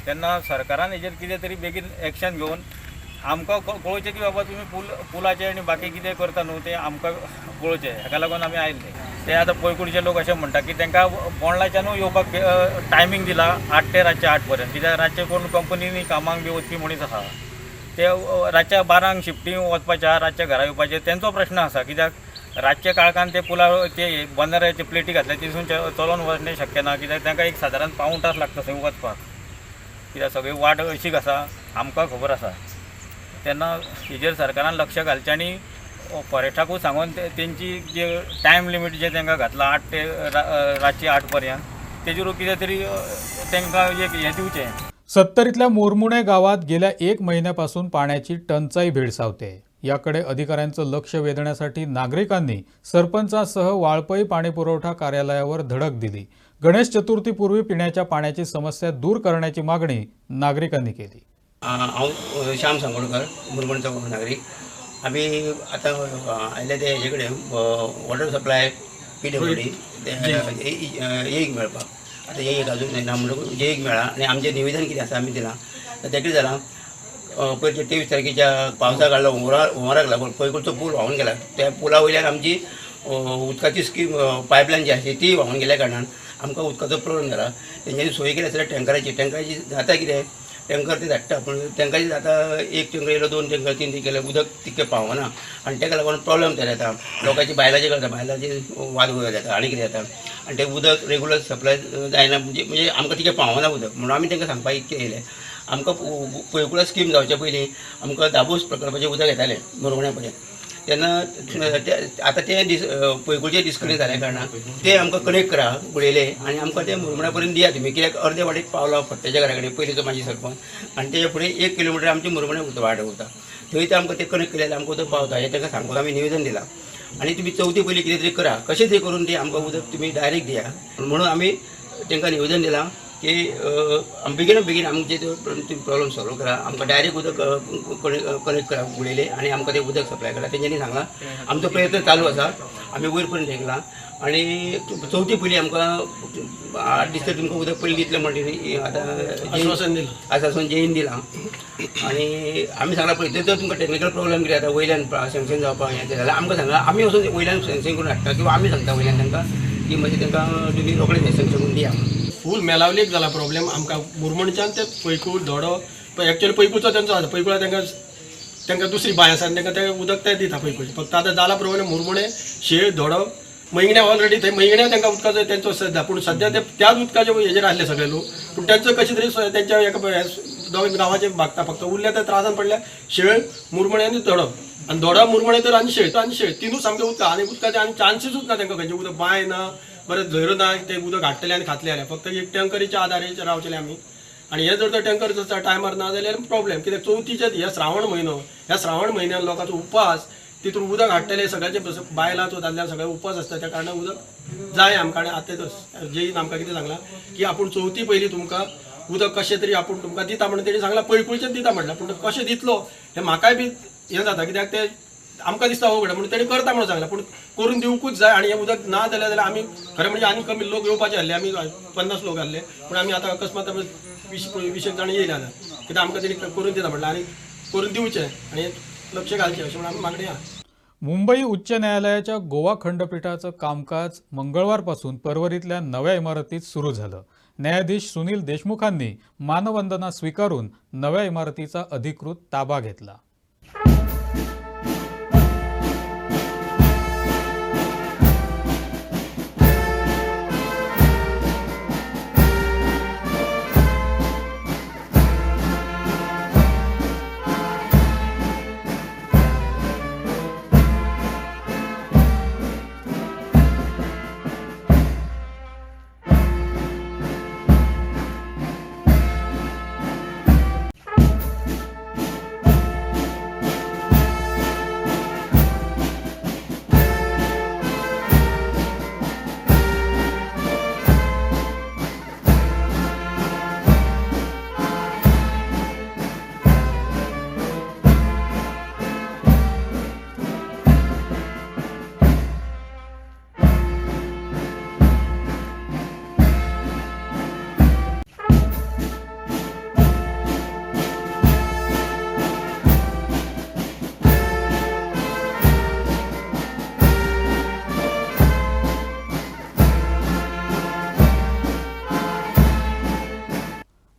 तेन्ना सरकारान हेजेर कितें तरी बेगीन एक्शन घेवन आमकां कळोवचें की बाबा तुमी पुलाचें आनी बाकी कितें करता न्हू तें आमकां कळोवचें. हेका लागून आमी आयिल्ले. ते आतां पयकुडचे लोक अशें म्हणटा की तांकां बोंडलाच्यानूय येवपाक टायमींग दिला 8 ते रातचे 8 पर्यंत. कित्याक रातचे कोण कंपनीनी कामांक बी वचपी मनीस आसा ते रातच्या 12 शिफ्टींग वचपाच्या रातच्या घरा येवपाचे तेंचो प्रश्न आसा. कित्याक रातच्या काळखान ते पुला ते बंदराचे प्लेटी घातल्या तितून चलोवन वचणें शक्य ना. कित्याक तांकां एक सादारण पावूण तास लागता थंय वचपाक. कित्याक सगळी वाट अशीच आसा आमकां खबर आसा. तेन्ना हेजेर सरकारान लक्ष घालचें आनी फॉरेस्टाकूय सांगून तेंची जे टायम लिमीट जे तांकां घातला 8 ते रातची 8 पर्यंत तेजेरूय कितें तरी तांकां एक हें दिवचें. सत्तरीतल्या मोरमुणे गावात गेल्या 1 महिन्यापासून पाण्याची टंचाई भेडसावते. याकडे अधिकाऱ्यांचं लक्ष वेधण्यासाठी नागरिकांनी सरपंचासह वाळपई पाणीपुरवठा कार्यालयावर धडक दिली. गणेश चतुर्थीपूर्वी पिण्याच्या पाण्याची समस्या दूर करण्याची मागणी नागरिकांनी केली. हांव श्याम सांगोडकर, मुरमुणचो नागरीक. आमी आतां आयले ते हेजे कडेन वॉटर सप्लाय PWD एक मेळपाक. आतां एक अजून ना म्हणून जे एक मेळ्ळा आनी आमचें निवेदन कितें आसा आमी दिलां. तें कितें जालां पयलीं 23 तारखेच्या पावसाक हाडलो हुंवाराक लागून पयलींचो पूल व्हांवून गेला. त्या पुला वयल्यान आमची उदकाची स्कीम पायपलायन जी आसा ती व्हांवून गेल्या कारणान आमकां उदकाचो प्रॉब्लेम जाला. तेंच्यांनी सोय केली आसल्यार टँकराची जाता कितें टँकर ते धाडटा पूण टँकराची जाता एक टँकर येयलो 2 टँकर 3 केले उदक तितकें पावना आनी ताका लागून प्रॉब्लेम तयार जाता. लोकांची बायलांचे करता बायलांचे वाद जाता आनी कितें जाता आनी तें उदक रेगुलर सप्लाय जायना म्हणजे आमकां तितकें पावना उदक. म्हणून आमी तांकां सांगपाक इतकें येयलें आमकां पयकुळा स्कीम जावचे पयलीं आमकां दाबोस प्रकल्पाचें उदक येतालें मोरमुण्या पर्यंत. तेन्ना आतां तें पयकुळचें डिस्कनेक्ट जाल्या कारणान तें आमकां कनेक्ट करा गुळेले आनी आमकां तें मोरमुण्या पर्यंत दिया तुमी. कित्याक अर्दे वाटेक पावलो फट्ट्याच्या घरा कडेन पयलींचो म्हाजी सरपंच आनी तेच्या फुडें 1 किलोमिटर आमची मोरमुण्या वाट वता. थंय तें आमकां तें कनेक्ट केल्यार आमकां उदक पावता हें तांकां सांगून आमी निवेदन दिलां. आनी तुमी चवथी पयलीं कितें तरी करा कशें तरी करून तें आमकां उदक तुमी डायरेक्ट दिया म्हणून आमी तांकां निवेदन दिलां की बेगीन आमचे तुमी प्रॉब्लम सॉल्व करा. आमकां डायरेक्ट उदक कनेक्ट करा गुळेले आनी आमकां तें उदक सप्लाय करा. तेंच्यांनी सांगलां आमचो प्रयत्न चालू आसा. आमी वयर पर्यंत हेंकलां आनी चवथी पयलीं आमकां 8 दीस तुमकां उदक पयलीं दितलें म्हणटी आतां आश्वासन जेईन दिलां. आनी आमी सांगलां पळय जर तुमकां टॅक्निकल प्रॉब्लेम कितें जाता वयल्यान सँक्शन जावपाक हें जाल्यार आमकां सांगलां आमी वचून वयल्यान सँक्शन करून हाडटा किंवा आमी सांगता वयल्यान तांकां की मातशें तांकां तुमी रोखडें सँक्शन करून दिया. फूल मेलावलीक जाला प्रॉब्लेम आमकां मुरमुणच्यान ते पैकूळ दोडो एक्चुअली पैकूळचो तेंचो आसा पैकुळा तांकां दुसरी बांय आसा तांकां तें उदक तें दिता पैकूळचें. फक्त आतां जाला प्रॉब्लेम मुरमुणे शेळ दोडो मयगण्या ऑलरेडी थंय मयगण्या तांकां उदकाचो तेंचो सद्या पूण सद्या ते त्याच उदकाचे हेजेर आसले सगळे लोक पूण तेंचो कशें तरी तेंच्या एका दोन गांवाचे भागता फक्त उरल्या त्या त्रासान पडल्या शेळ मुरमुणे आनी दोडो आनी दोडा मुरमुणे तर आनी शेळ तिनूच सामकें उदका आनी उदकाचें आनी चान्सीसूच ना तांकां खंयचें उदक बांय ना बरें झरो ना ते उदक हाडटले आनी खातले जाल्यार फक्त एक टँकरीच्या आदाराचेर रावतले आमी. आनी हे जर तर टँकर टायमार ना जाल्यार प्रॉब्लेम कित्याक चवथीचे ह्या श्रावण म्हयनो ह्या श्रावण म्हयन्यान लोकांचो उपास तितून उदक हाडटले सगळ्याचे बायलांचो दादल्या सगळे उपास आसता त्या कारणान उदक जाय आमकां. आनी आतां जेईन आमकां कितें सांगलां की आपूण चवथी पयलीं तुमकां उदक कशें तरी आपूण तुमकां दिता म्हणून तेणी सांगलां पैकुळचें दिता म्हटल्यार पूण कशें दितलो हें म्हाकाय बी हें जाता कित्याक तें आमकां दिसता अवघड म्हणून तेणी करता म्हणून सांगलां पूण करून दिवंकूच जाय. आनी हें उदक ना जाल्यार आमी खरें म्हणजे आनी कमी लोक येवपाचे आहले आमी 50 लोक आहले पूण आमी आतां अकस्मात 20 जाण येयले आतां कित्याक आमकां तेणी करून दिता म्हटल्यार आनी करून दिवचें आनी लक्ष घालचें अशें म्हणून आमी मागणी आहा. मुंबई उच्च न्यायालयाच्या गोवा खंडपीठाचं कामकाज मंगळवारपासून परवरीतल्या नव्या इमारतीत सुरू झालं. न्यायाधीश सुनील देशमुखांनी मानवंदना स्वीकारून नव्या इमारतीचा अधिकृत ताबा घेतला.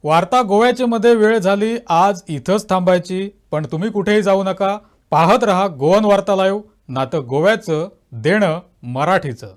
वार्ता गोव्याची मध्ये वेळ झाली आज इथंच थांबायची, पण तुम्ही कुठेही जाऊ नका. पाहत रहा गोवन वार्ता लाईव्ह, नातं गोव्याचं देणं मराठीचं.